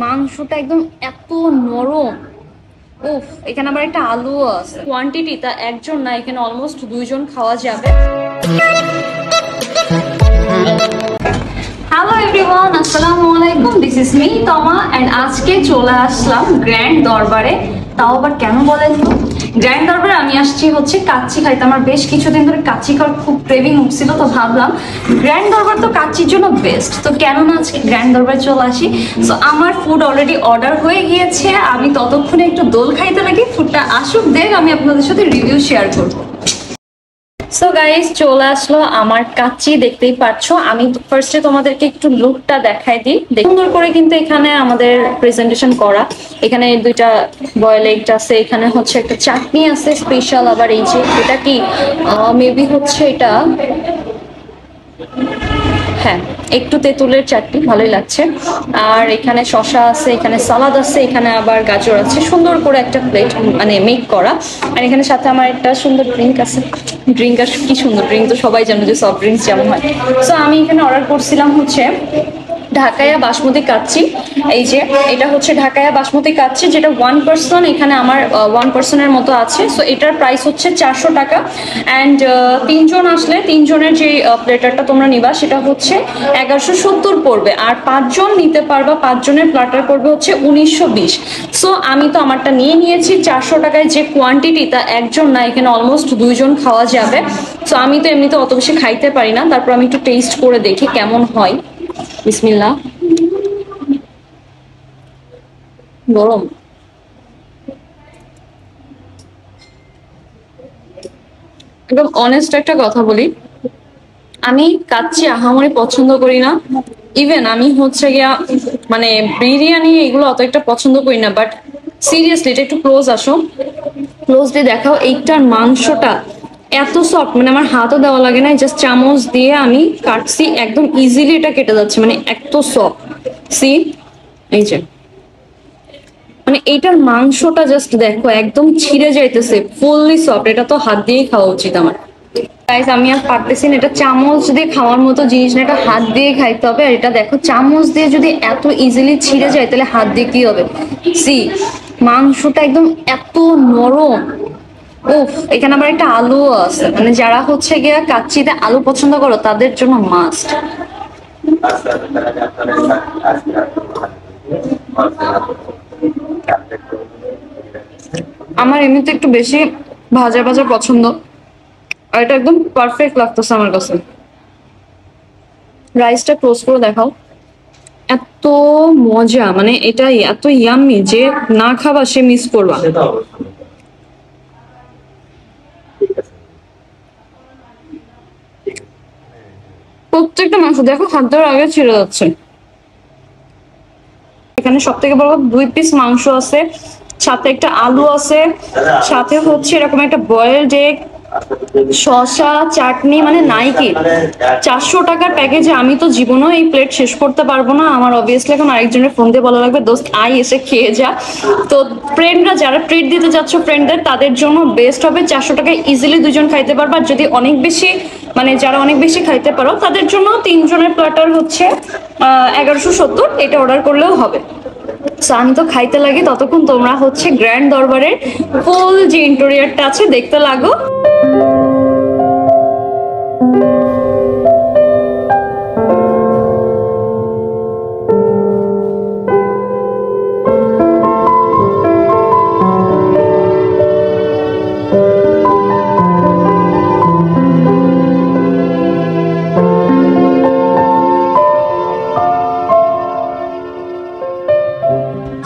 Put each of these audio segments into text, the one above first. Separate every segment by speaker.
Speaker 1: মাংসটা একদম এত নরম। উফ, এখানে আবার একটা আলুও আছে। কোয়ান্টিটি তা একজন না, এখানে অলমোস্ট 2 জন খাওয়া যাবে। হ্যালো এভরিওয়ান, আসসালামু আলাইকুম। দিস ইজ মি তমা এন্ড আজকে চলে আসলাম গ্র্যান্ড দরবারে। তাও আবার কেন বলেন তো? গ্র্যান্ড দরবারে আমি আসছি হচ্ছে কাচ্চি খাইতে। আমার বেশ কিছুদিন ধরে কাচ্চি খাওয়ার খুব ক্রেভিং উঠছিল, তো ভাবলাম গ্র্যান্ড দরবার তো কাচ্চির জন্য বেস্ট, তো কেন না আজকে গ্র্যান্ড দরবারে চলে আসি। সো আমার ফুড অলরেডি অর্ডার হয়ে গিয়েছে, আমি ততক্ষণে একটু দোল খাইতে লাগি। ফুডটা আসুক, দেখ আমি আপনাদের সাথে রিভিউ শেয়ার করবো। সো গাইস, চলে আসলো আমার কাচ্চি। দেখতেই পাচ্ছো, আমি ফার্স্টে তোমাদেরকে একটু লুকটা দেখাই দিই। সুন্দর করে কিন্তু এখানে আমাদের প্রেজেন্টেশন করা। এখানে দুইটা বয়েল এগ আছে, এখানে হচ্ছে একটা চাটনি আছে স্পেশাল। আবার এই যে এটা কি মেবি হচ্ছে এটা, হ্যাঁ, একটু তেঁতুলের চাটনি, ভালোই লাগছে। আর এখানে শসা আছে, এখানে সালাদ আছে, এখানে আবার গাজর আছে। সুন্দর করে একটা প্লেট মানে মেক করা। আর এখানে সাথে আমার একটা সুন্দর ড্রিঙ্ক আছে। ড্রিঙ্ক আর কি সুন্দর ড্রিঙ্ক, তো সবাই জানো যে সফট ড্রিঙ্কস যেমন হয়। সো আমি এখানে অর্ডার করছিলাম হচ্ছে ঢাকাইয়া বাসমতি কাচ্চি। এই যে এটা হচ্ছে ঢাকাইয়া বাসমতি কাচ্চি, যেটা 1 পার্সন, এখানে আমার 1 পার্সনের মতো আছে। সো এটার প্রাইস হচ্ছে 400 টাকা। অ্যান্ড 3 জন আসলে 3 জনের যে প্লেটারটা তোমরা নিবা সেটা হচ্ছে 1170 পড়বে। আর 5 জন নিতে পারবা, 5 জনের প্লেটার পড়বে হচ্ছে 1920। সো আমি তো আমারটা নিয়ে নিয়েছি 400 টাকায়। যে কোয়ান্টিটি তা একজন না, এখানে অলমোস্ট 2 জন খাওয়া যাবে। সো আমি তো এমনিতে অত বেশি খাইতে পারি না, তারপর আমি একটু টেস্ট করে দেখি কেমন হয়। বিসমিল্লাহ। গরম। একদম অনেস্ট একটা কথা বলি, আমি কাচ্চি আহামরি পছন্দ করি না। ইভেন আমি হচ্ছে গিয়া মানে বিরিয়ানি এগুলো অত একটা পছন্দ করি না। বাট সিরিয়াসলি, এটা একটু ক্লোজ আসো, ক্লোজ দিয়ে দেখাও। এইটার মাংসটা এত সফট, মানে আমার হাতও দেওয়া লাগে না, জাস্ট চামচ দিয়ে আমি কাটছি, একদম ইজিলি এটা কেটে যাচ্ছে, মানে এত সফট। সি, এই যে মানে এইটার মাংসটা জাস্ট দেখো, একদম ছিঁড়ে যাইতেছে, ফুললি সফট। এটা তো হাত দিয়েই খাওয়া উচিত আমার। গাইস, আমি আর পারতেছি না, এটা চামচ দিয়ে খাওয়ার মতো জিনিস না, এটা হাত দিয়ে খাইতে হবে। আর এটা দেখো, চামচ দিয়ে যদি এত ইজিলি ছিঁড়ে যায় তাহলে হাত দিয়ে কি হবে। সি, মাংসটা একদম এত নরম। উফ, এখানে আবার একটা আলুও আছে, মানে যারা হচ্ছে গিয়া কাচ্চিতে আলু পছন্দ করো তাদের জন্য মাস্ট। আমার এমনিতে একটু বেশি ভাজা ভাজা পছন্দ, আর এটা একদম পারফেক্ট লাগতেছে আমার কাছে। রাইসটা ক্লোজ করে দেখাও। এত মজা, মানে এটা এত ইয়াম্মি যে না খাবা সে মিস করবা। প্রত্যেকটা মাংস দেখো হাত দেওয়ার আগে ছিঁড়ে যাচ্ছে। এখানে সব থেকে বড় 2 পিস মাংস আছে, সাথে একটা আলু আছে, সাথে হচ্ছে এরকম একটা বয়েলড এগ, শসা, চাটনি, মানে নাই কি। 400 টাকার প্যাকেজে আমি তো জীবনেও এই প্লেট শেষ করতে পারবো না। আমার অবভিয়াসলি এখন আরেকজনের ফোন দিয়ে বলা লাগবে, দোস্ত আই এসে খেয়ে যা। তো ফ্রেন্ডরা যারা ট্রিট দিতে যাচ্ছ ফ্রেন্ডদের, তাদের জন্য বেস্ট হবে। 400 টাকায় ইজিলি 2 জন খাইতে পারবা। যদি অনেক বেশি মানে যারা অনেক বেশি খাইতে পারো তাদের জন্য 3 জনের প্ল্যাটার হচ্ছে 1170, এটা অর্ডার করলেও হবে। সো আমি তো খাইতে লাগি, ততক্ষণ তোমরা হচ্ছে গ্র্যান্ড দরবারের ফুল যে ইন্টেরিয়রটা আছে দেখতে লাগো।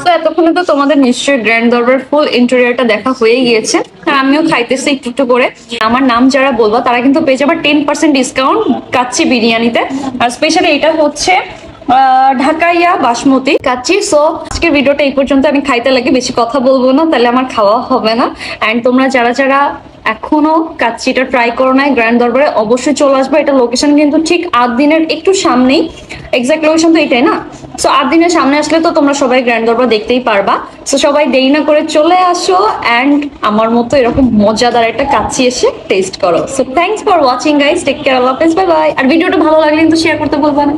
Speaker 1: তো এতক্ষণে তো তোমাদের নিশ্চয়ই গ্র্যান্ড দরবার ফুল ইন্টেরিয়রটা দেখা হয়ে গিয়েছে। আর আমিও খাইতেছি একটু একটু করে। আমার নাম যারা বলবো তারা কিন্তু পেয়ে যাবে 10% ডিসকাউন্ট কাচ্চি বিরিয়ানিতে। আর স্পেশালি এটা হচ্ছে ঢাকাইয়া বাসমতি কাচ্চি। সো আজকের ভিডিওটা এই পর্যন্ত। আমি খাইতে লাগে, বেশি কথা বলবো না, তাহলে আমার খাওয়া হবে না। অ্যান্ড তোমরা যারা যারা এখনো কাচ্চিটা ট্রাই করো নাই, গ্র্যান্ড দরবারে অবশ্যই চলে আসবে। এটা লোকেশন কিন্তু ঠিক 8 দিনের একটু সামনেই, এক্সাক্ট লোকেশন তো এটাই না। সো 8 দিনের সামনে আসলে তো তোমরা সবাই গ্র্যান্ড দরবার দেখতেই পারবা। সো সবাই দেরি না করে চলে আসো অ্যান্ড আমার মতো এরকম মজাদার একটা কাচ্চি এসে টেস্ট করো। So thanks for watching guys, take care, আল্লাহ হাফেজ, বাই বাই। আর ভিডিওটা ভালো লাগলে কিন্তু শেয়ার করতে ভুলবা না।